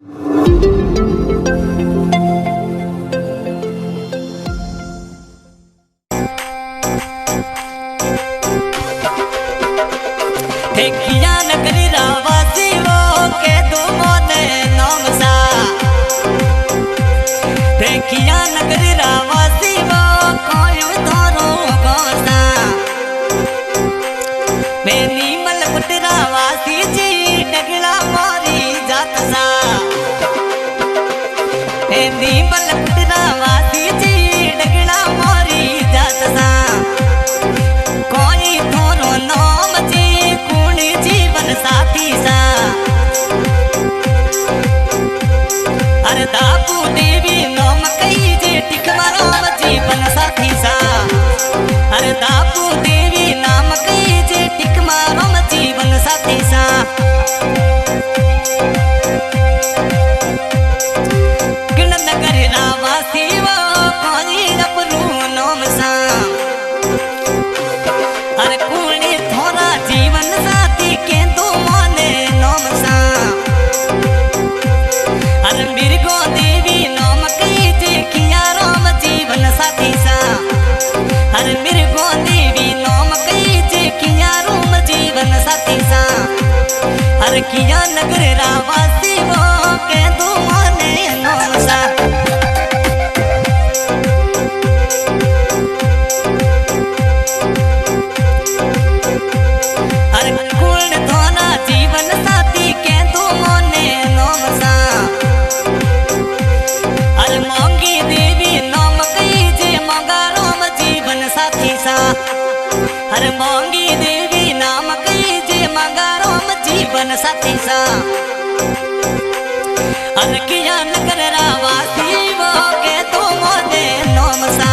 ठेकिया नगरी रावासी वो के दो मोने नाम सा। ठेकिया नगरी रावासी वो कोई धोरो गोसा। मैनी मलकुट रावासी जी डगला मोरी जात सा। मैनी मलकुट रावासी जी डगला मोरी जात सा। कोई धोरो नाम जी जीवन साथी सा। अरे दापू देवी नाम कही जे टिकमराम जीवन साथी सा। अरे दापू देवी नाम कही जे टिकमराम जीवन साथी सा। गिण नगर रावासी वो कोई रपरू नाम सा। अरे कुणी थोड़ा जीवन साथी के दो मोने नाम सा। अरे मिर्गो देवी नाम कही जे किया राम जीवन साथी सा। अरे मिर्गो देवी नाम कही जे किया राम जीवन साथी सा। अरे किया नगर रावासी वो के दो मोने नाम सा। अरे मोंगी देवी नाम कही जे मंगारोम जीवन साथी सा। अरे किया नगर रावासी वो के तो मोने नाम सा।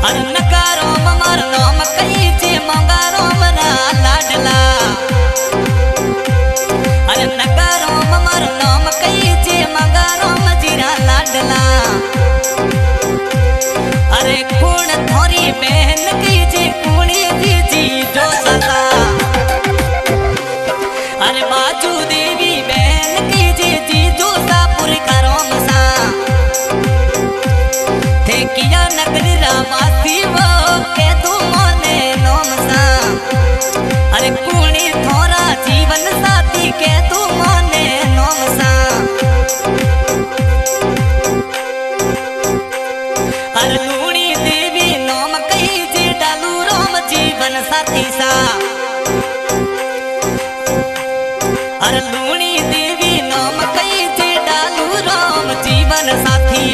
अरे नकारोम मर नाम कही जे मंगारोम रा लाडला। अरे नकारोम मर नाम कही जे मंगारोम जीरा लाडला। अरे कौन थोरी बहन की जे कुणी जी जो सता। अरे बाजू देवी बहन की जी जो सापुर करोम सा। ठेकिया नगरी रावासी वो के दो मोने नाम सा। अरे कुणी थोड़ा जीवन साथी के दो मोने नाम सा। अरे जीवन साथी सा। अरे लूणी देवी नाम कही जे डालू राम जीवन साथी।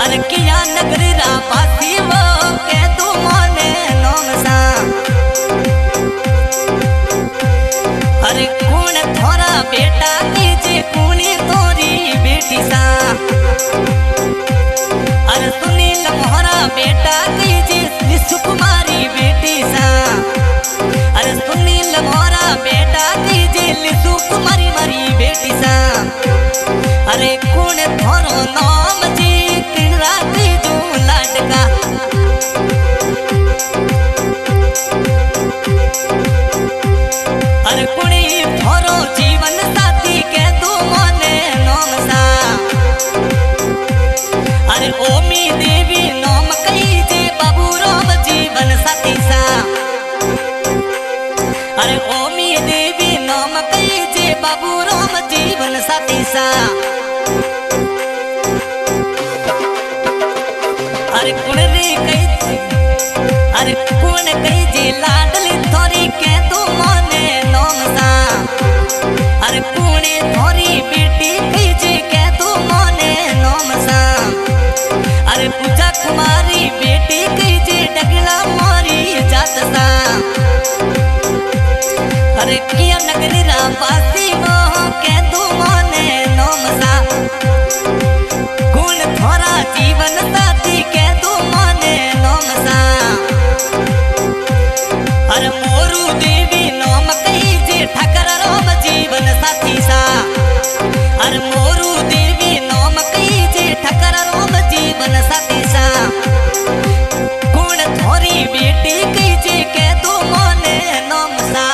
अरे किया नगरी रावासी वो के दो मोने नाम सा। अरे कौन थोड़ा बेटा की जे कुणी तोरी बेटी सा। अरे सुनील मोहरा बेटा की जे सुकुमारी बेटी सा। अरे सुनील मोरा बेटा की जे सुकुमारी मरी बेटी सा। अरे कौन थोरो नाम जी किन रात जो लाडका। अरे कुणी थोरो जीवन साथी के दो मोने नाम सा। अरे ओमी देवी नाम कही जे बाबू राम जीवन साथी सा। अरे ओमी देवी नाम कही जे बाबू राम जीवन साथी सा। अरे कौन रे कही अरे कौन कही जे लाडली थोरी के दो मोने नाम सा। अरे कुणी थोरी बेटी कही जे के दो मोने नाम सा। अरे पूजा कुमारी बेटी कही जे डगला मोरी जात सा। अरे किया नगरी रावासी वो के दो मोने नाम सा। कौन थोड़ा जीवन साथी के दो मोने नाम सा। अरे मोरू देवी नाम कही जे ठकर राम जीवन साथी सा। अरे मोरू देवी नाम कही जे ठकर राम जीवन साथी सा। कौन थोरी बेटी कही जे के दो मोने नाम सा।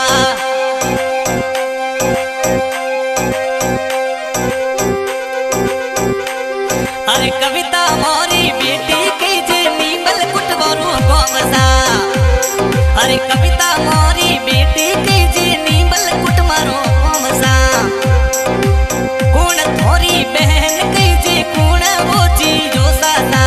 अरे कविता मोरी बेटी की जे नीमल कुटवरो गोमसा अरे कविता मोरी बेटी की जे नीमल कुटमरो गोमसा कौन थोरी बहन की जे कौन वो चीजो सासा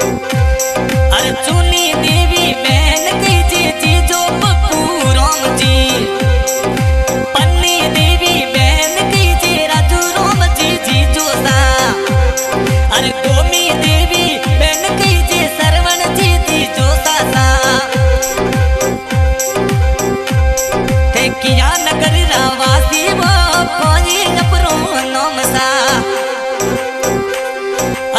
अरे चुनी देवी बहन की जे चीजो पप्पू राम जी पन्नी देवी बहन की जे राजू राम जी जीजो सा अरे गोमी देवी बहन की जे सरवण जी जीजो सा ते किया नगर रावासी वो कोई अपरो नाम सा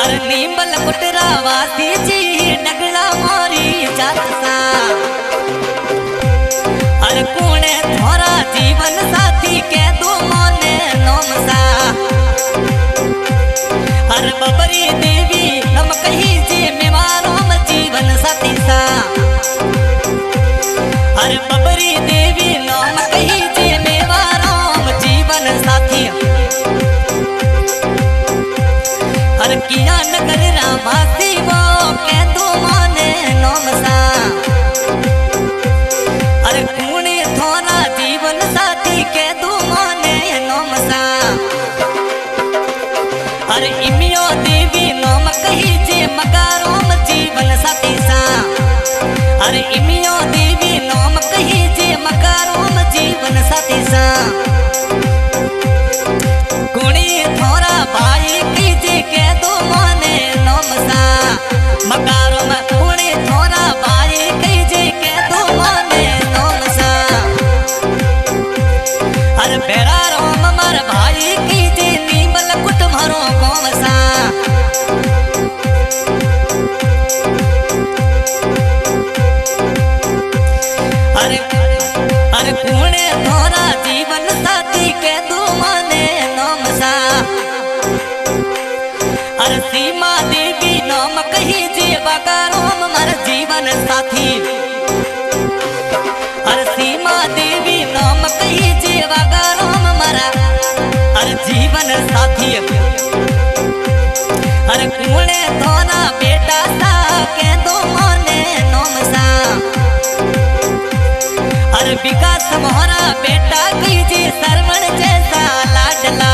अरे नीमल कुटरा वासी जी नगला मोरी जात सा अरे कूने थोरा जीवन साथी के दो मोने नाम सा अरे बबरी देवी हम कही जी मेवारों में जीवन साथी सा अरे बबरी देवी नाम कही जी मेवारों में जीवन साथी अरे किया नगर रामासी वो के दो मोने नाम सा अरे कूने थोरा जीवन साथी के दो मोने नाम सा अरे इमियो देवी नाम कही जे मकारों में जीवन साथी सा अरे इमियो देवी नाम कही जे मकारों में जीवन साथी सा कुणी थोरा भाई की जे के दो मोने नाम सा मकारों में कुणी थोरा भाई की जे के दो मोने नाम सा अरे बेरा राम मर भाई की जे नीमल कुटमरो गोम सा अरे अरे कुणे थोरा जीवन साथी के दो मोने नाम सा अरे सीमा देवी नाम कही जे बगारों मर जीवन साथी अरे सीमा देवी नाम कही जे बगारों मरा अरे जीवन साथी अरे कूने थोरा बेटा सा के दो मोने नाम सा अरे विकास मोहरा बेटा की जे सरवण जैसा लाडला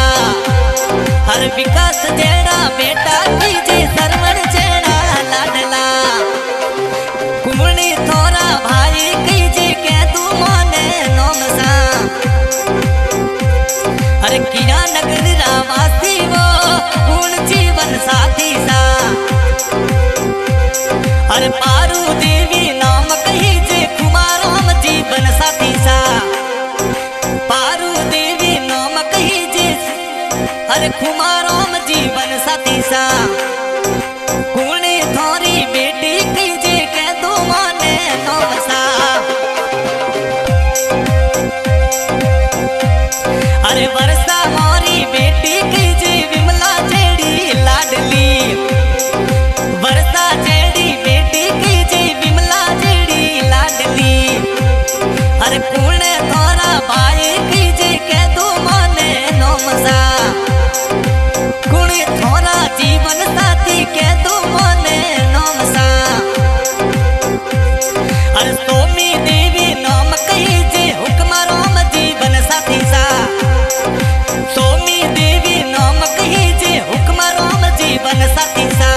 हर विकास जेड़ा बेटा की जे सरवण जेड़ा लाडला कुमणी थोरा भाई की जे के तू मोने नाम सा अरे किया नगर रावासी वो कौन जीवन साथी सा अरे पारू देवी नाम कही जे कुमारों में जीवन साथी सा पारू देवी नाम कही जे अरे कुमारों में जीवन साथी सा कुणी थोरी बेटी की जे के दो मोने नाम सा अरे वर्षा मोरी बेटी की जे विमला जेड़ी लाडली वर्षा जेड़ी बेटी की जे विमला जेड़ी लाडली अरे कुणे थोरा भाई की जे के दो मोने नाम सा कुणी थोरा जीवन साथी के दो मोने नाम सा अरे सोमी देवी नाम कही जे हुक्मरों में जीवन साथी सा सोमी देवी नाम कही जे हुक्मरों में जीवन साथी सा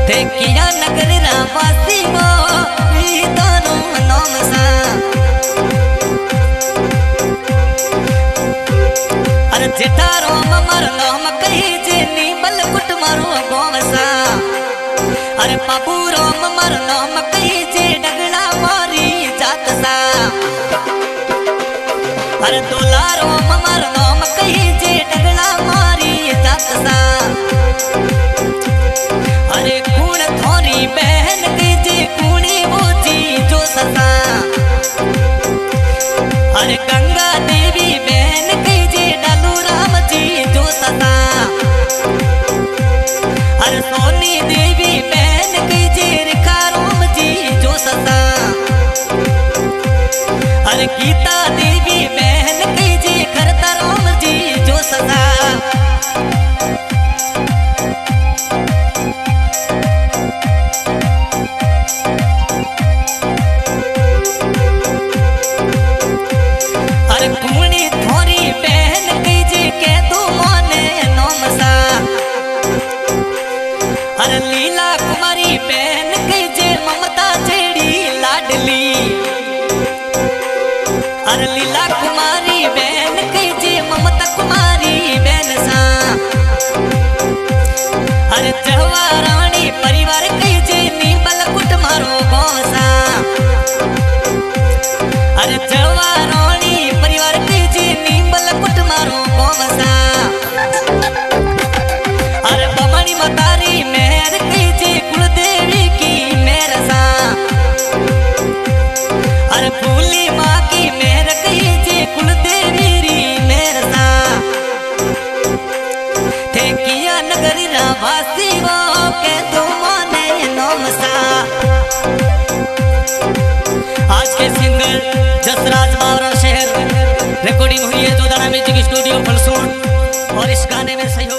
ते किया नगर रावासी वो दोनों नाम सा अरे जेठारो मर नाम कही जे नीमल कुटमरो गोमसा अरे बाबू राम मर नाम कही जे डगड़ा मोरी जात सा अरे दोला राम मर नाम कही जे डगड़ा मोरी जात सा अरे कूण थोरी बहन की जे कूणी वो चीजो ससा अरे गंगा देवी बहन की जे डालू राम जी जो ससा अरे सोनी देवी बहन की जे रिखा राम जी जो ससा अरे गीता देवी कुमारी बहन कीजिए करता राम जी जो सदा। अरे कुमनी थोरी बहन कीजिए के तू मोने नोम सा। अरे लीला कुमारी बहन कीजिए ममता जेड़ी लाडली। अरे लीला कुमारी बहन कीजिए ममता कुमारी बहन सा। अरे जहवा रानी परिवार कीजिए नीबल कुट मारो गाँव सा। अरे जहवा रानी परिवार कीजिए नीबल कुट मारो गाँव सा। अरे बमणी मतारी मेहर कीजिए कुलदेवी की मेहर सा। अरे फूली माँ की मेहर कीजिए कुलदेवी री मेहर सा। थे किया नगर वासी वो के तुमने नोम सा। आज के सिंगर जसराज बावरा शहर रिकॉर्डिंग हुई है जोदाना म्यूजिक स्टूडियो फलसून और इस गाने में सहयोग